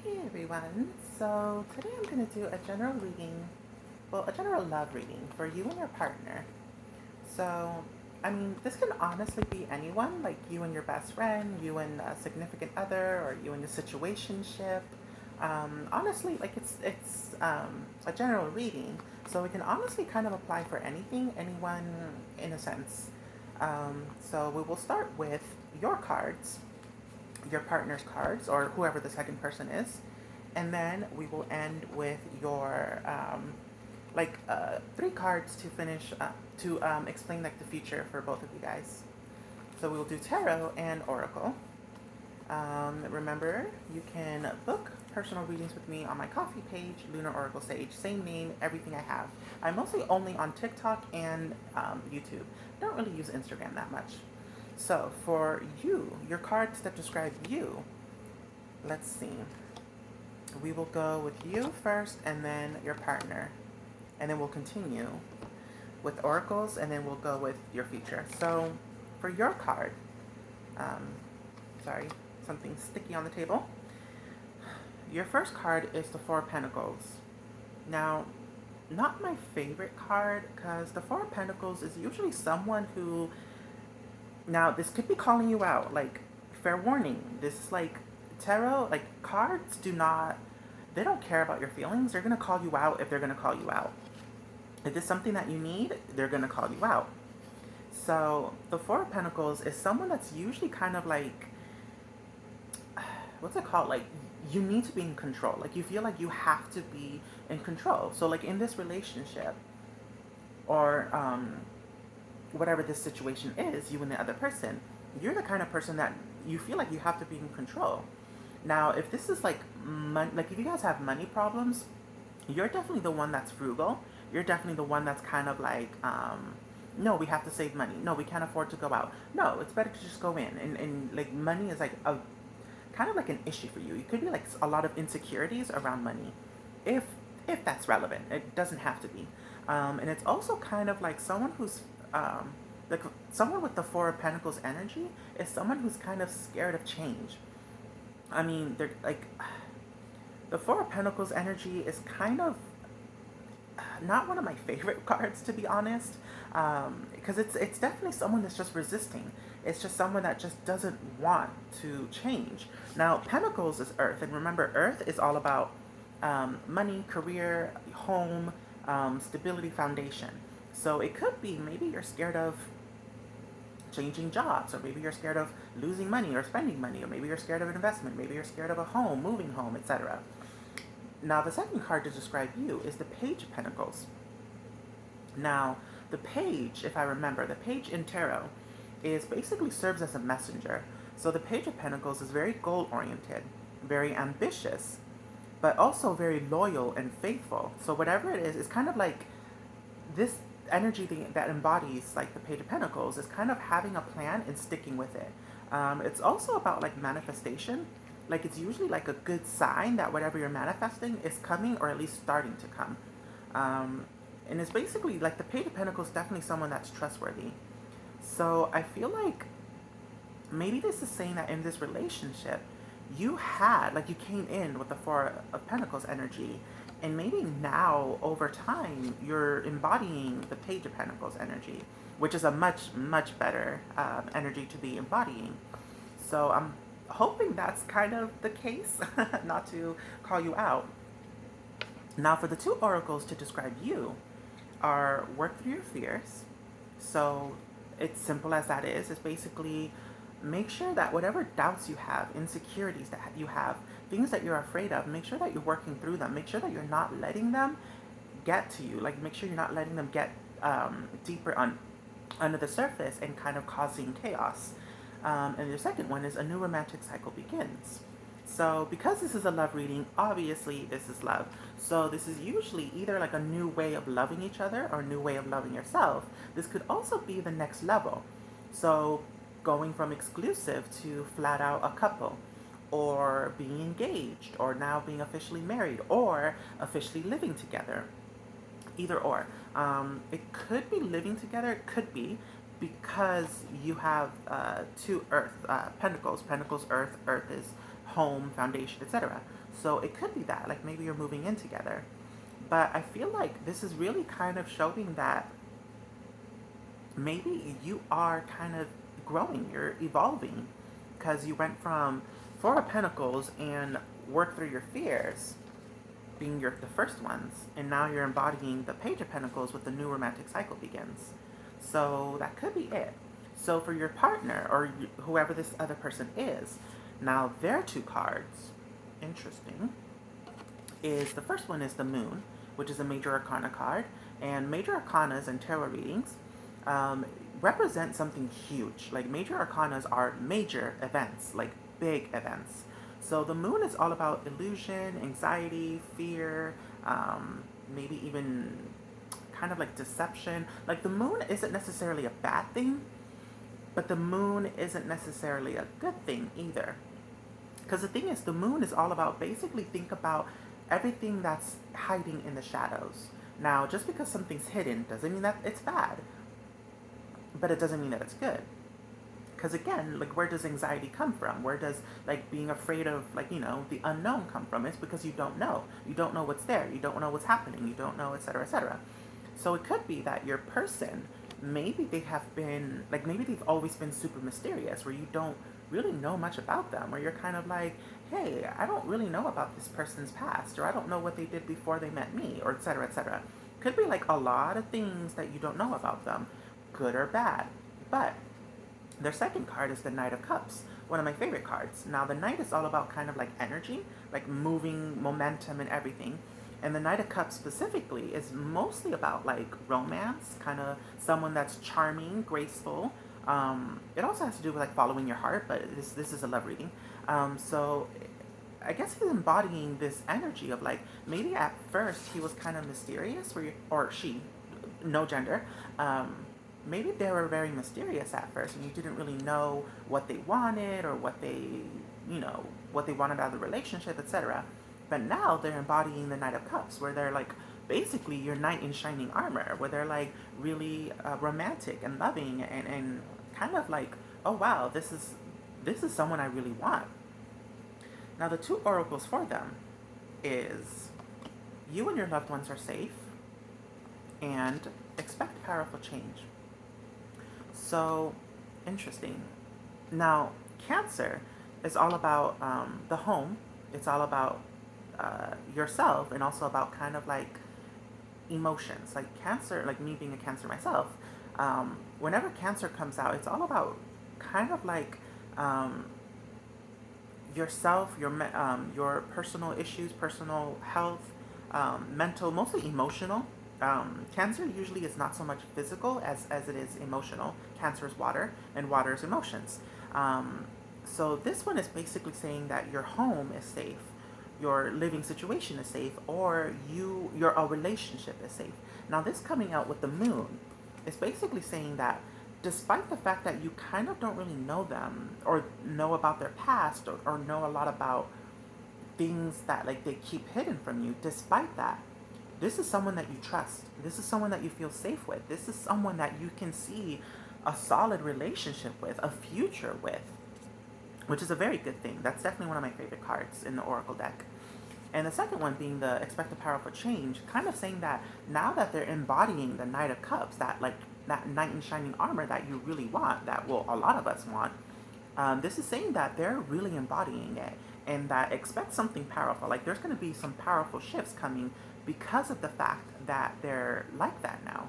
Hey everyone. So today I'm going to do a general reading, well, a general love reading for you and your partner. So, this can honestly be anyone, like you and your best friend, you and a significant other, or you and your situationship. Honestly, like it's a general reading, so it can honestly kind of apply for anything, anyone, in a sense. So we will start with your cards, your partner's cards, or whoever the second person is, and then we will end with your three cards to finish to explain like the future for both of you guys. So we will do tarot and oracle. Remember, you can book personal readings with me on my coffee page, Lunar Oracle Sage, same name, everything I have. I'm mostly only on TikTok and YouTube. Don't really use Instagram that much. So for you, your cards that describe you, let's see. We will go with you first and then your partner. And then we'll continue with oracles and then we'll go with your future. So for your card, um, sorry, something sticky on the table. Your first card is the Four of Pentacles. Now, not my favorite card because the Four of Pentacles is usually someone who, now this could be calling you out, like fair warning. This is like tarot, like cards do not, they don't care about your feelings. They're going to call you out if they're going to call you out. If it's something that you need, they're going to call you out. So the Four of Pentacles is someone that's usually kind of like, what's it called? Like you need to be in control. Like you feel like you have to be in control. So like in this relationship or whatever this situation is, you and the other person, you're the kind of person that you feel like you have to be in control. Now, if this is like like if you guys have money problems, you're definitely the one that's frugal. You're definitely the one that's kind of like, no, we have to save money. No, we can't afford to go out. No, it's better to just go in. And like money is like a kind of like an issue for you. It could be like a lot of insecurities around money, if if that's relevant. It doesn't have to be. And it's also kind of like someone who's like someone with the Four of Pentacles energy is someone who's kind of scared of change. They're like the Four of Pentacles energy is kind of not one of my favorite cards, to be honest, because it's definitely someone that's just resisting. It's just someone that just doesn't want to change. Now, Pentacles is Earth, and remember, Earth is all about money, career, home, stability, foundation. So it could be maybe you're scared of changing jobs, or maybe you're scared of losing money or spending money, or maybe you're scared of an investment, maybe you're scared of a home, moving home, etc. Now, the second card to describe you is the Page of Pentacles. Now, the page, if I remember, the page in tarot is basically serves as a messenger. So the Page of Pentacles is very goal-oriented, very ambitious, but also very loyal and faithful. So whatever it is, it's kind of like this energy that embodies like the Page of Pentacles is kind of having a plan and sticking with it. It's also about like manifestation. Like it's usually like a good sign that whatever you're manifesting is coming or at least starting to come. And it's basically like the Page of Pentacles is definitely someone that's trustworthy. So I feel like maybe this is saying that in this relationship, you had, like, you came in with the Four of Pentacles energy, and maybe now over time you're embodying the Page of Pentacles energy, which is a much, much better energy to be embodying. So I'm hoping that's kind of the case, not to call you out. Now, for the two oracles to describe you are work through your fears. So it's simple as that is. It's basically make sure that whatever doubts you have, insecurities that you have, things that you're afraid of, make sure that you're working through them. Make sure that you're not letting them get to you. Like make sure you're not letting them get deeper under the surface and kind of causing chaos. And the second one is a new romantic cycle begins. So because this is a love reading, obviously this is love. So this is usually either like a new way of loving each other or a new way of loving yourself. This could also be the next level. So going from exclusive to flat out a couple, or being engaged, or now being officially married, or officially living together. Either or. It could be living together. It could be because you have two Earth Pentacles. Pentacles, Earth. Earth is home, foundation, etc. So it could be that, like maybe you're moving in together. But I feel like this is really kind of showing that maybe you are kind of growing, you're evolving, because you went from Four of Pentacles and worked through your fears, being the first ones, and now you're embodying the Page of Pentacles with the new romantic cycle begins. So that could be it. So for your partner or whoever this other person is, now their two cards, interesting, is the first one is the Moon, which is a major arcana card, and major arcanas and tarot readings um, represent something huge. Like major arcanas are major events, like big events. So the Moon is all about illusion, anxiety, fear, maybe even kind of like deception. Like the Moon isn't necessarily a bad thing, but the Moon isn't necessarily a good thing either. Because the thing is, the Moon is all about, basically think about everything that's hiding in the shadows. Now, just because something's hidden doesn't mean that it's bad, but it doesn't mean that it's good. Because again, like where does anxiety come from? Where does like being afraid of like, the unknown come from? It's because you don't know. You don't know what's there. You don't know what's happening. You don't know, etc., etc. So it could be that your person, maybe they have been, like maybe they've always been super mysterious where you don't really know much about them, where you're kind of like, hey, I don't really know about this person's past, or I don't know what they did before they met me, or etc., etc. Could be like a lot of things that you don't know about them, good or bad. But their second card is the Knight of Cups, one of my favorite cards. Now, the Knight is all about kind of like energy, like moving, momentum, and everything. And the Knight of Cups specifically is mostly about like romance, kind of someone that's charming, graceful. It also has to do with like following your heart, but this is a love reading. So I guess he's embodying this energy of like maybe at first he was kind of mysterious, or she, no gender. Maybe they were very mysterious at first, and you didn't really know what they wanted or what they wanted out of the relationship, etc. But now they're embodying the Knight of Cups, where they're like basically your knight in shining armor, where they're like really romantic and loving, and kind of like, oh wow, this is someone I really want. Now the two oracles for them is you and your loved ones are safe, and expect powerful change. So interesting. Now Cancer is all about the home. It's all about yourself, and also about kind of like emotions. Like Cancer, like me being a Cancer myself, whenever Cancer comes out, it's all about kind of like yourself, your personal issues, personal health, mental, mostly emotional. Cancer usually is not so much physical as it is emotional. Cancer is water, and water is emotions. So this one is basically saying that your home is safe, your living situation is safe, or your relationship is safe. Now this coming out with the Moon is basically saying that despite the fact that you kind of don't really know them or know about their past, or know a lot about things that like they keep hidden from you, despite that, this is someone that you trust. This is someone that you feel safe with. This is someone that you can see a solid relationship with, a future with, which is a very good thing. That's definitely one of my favorite cards in the Oracle deck. And the second one being the expect a powerful change, kind of saying that now that they're embodying the Knight of Cups, that knight in shining armor that you really want, that a lot of us want, this is saying that they're really embodying it, and that expect something powerful. Like there's going to be some powerful shifts coming because of the fact that they're like that now.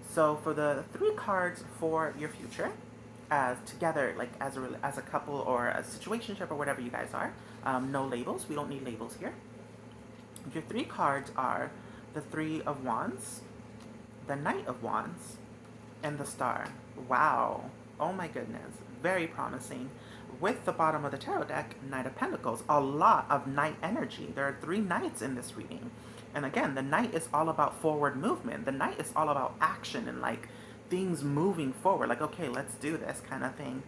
So for the three cards for your future, as together, like as a couple or a situationship or whatever you guys are, no labels. We don't need labels here. Your three cards are the Three of Wands, the Knight of Wands, and the Star. Wow. Oh my goodness. Very promising. With the bottom of the tarot deck, Knight of Pentacles, a lot of Knight energy. There are three Knights in this reading. And again, the Knight is all about forward movement. The Knight is all about action and like things moving forward. Like, okay, let's do this kind of thing.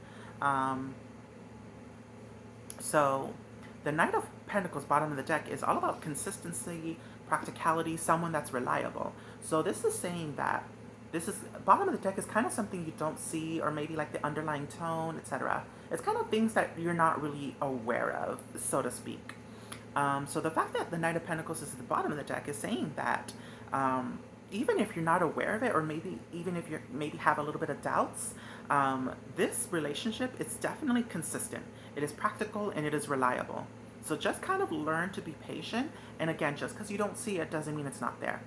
So the Knight of Pentacles, bottom of the deck, is all about consistency, practicality, someone that's reliable. So this is saying that This is bottom of the deck is kind of something you don't see, or maybe like the underlying tone, etc. It's kind of things that you're not really aware of, so to speak. So the fact that the Knight of Pentacles is at the bottom of the deck is saying that even if you're not aware of it, or maybe even if you maybe have a little bit of doubts, this relationship is definitely consistent. It is practical and it is reliable. So just kind of learn to be patient. And again, just because you don't see it doesn't mean it's not there.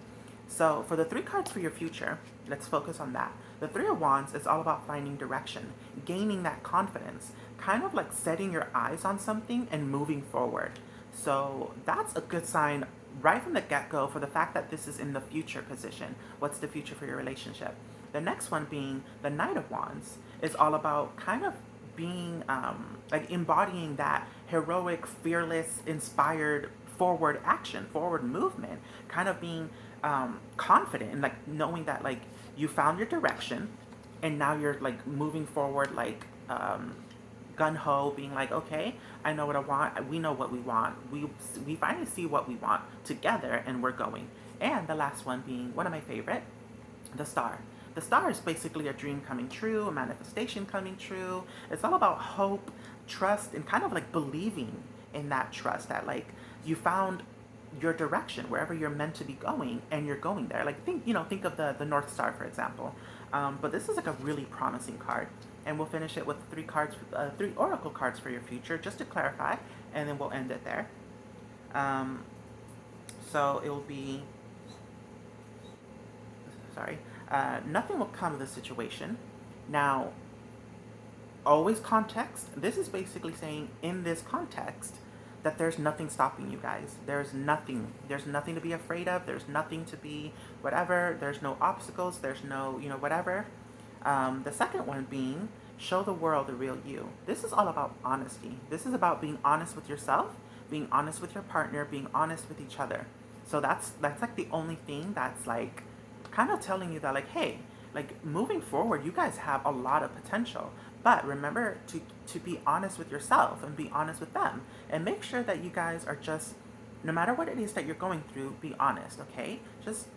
So for the 3 cards for your future, let's focus on that. The 3 of Wands is all about finding direction, gaining that confidence, kind of like setting your eyes on something and moving forward. So that's a good sign right from the get-go for the fact that this is in the future position. What's the future for your relationship? The next one being the Knight of Wands is all about kind of being like embodying that heroic, fearless, inspired forward action, forward movement, kind of being confident and like knowing that like you found your direction and now you're like moving forward like gun-ho, being like, okay, I know what I want, we know what we want, we finally see what we want together and we're going. And the last one being one of my favorite, the Star. The Star is basically a dream coming true, a manifestation coming true. It's all about hope, trust, and kind of like believing in that trust that like you found your direction wherever you're meant to be going and you're going there. Like think of the North Star, for example. But this is like a really promising card. And we'll finish it with 3 cards, 3 oracle cards for your future, just to clarify, and then we'll end it there. So it will be, sorry, nothing will come of the situation. Now, always context. This is basically saying in this context that there's nothing stopping you guys. There's nothing to be afraid of. There's nothing to be whatever. There's no obstacles. There's no, whatever. The second one being, show the world the real you. This is all about honesty. This is about being honest with yourself, being honest with your partner, being honest with each other. So that's like the only thing that's like kind of telling you that like, hey, like moving forward, you guys have a lot of potential. But remember to be honest with yourself and be honest with them. And make sure that you guys are just, no matter what it is that you're going through, be honest, okay? Just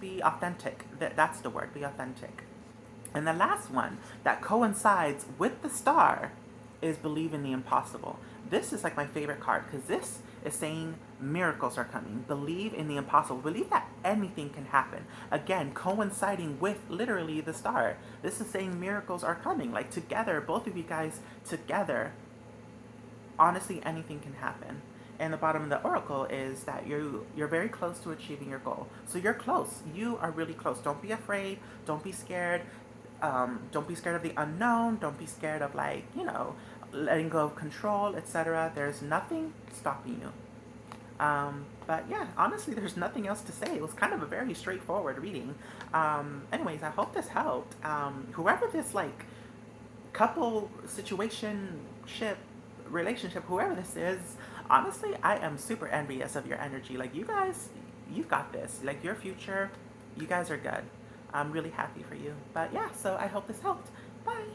be authentic. That's the word, be authentic. And the last one that coincides with the Star is believe in the impossible. This is like my favorite card because this is saying miracles are coming. Believe in the impossible. Believe that anything can happen. Again, coinciding with literally the Star. This is saying miracles are coming. Like together, both of you guys together, honestly, anything can happen. And the bottom of the oracle is that you're very close to achieving your goal. So you're close. You are really close. Don't be afraid. Don't be scared. Don't be scared of the unknown. Don't be scared of like, letting go of control, etc. There's nothing stopping you. But yeah, honestly, there's nothing else to say. It was kind of a very straightforward reading. Anyways, I hope this helped. Whoever this like couple, situation, ship, relationship, whoever this is, honestly, I am super envious of your energy. Like you guys, you've got this. Like your future, you guys are good. I'm really happy for you. But yeah, so I hope this helped. Bye.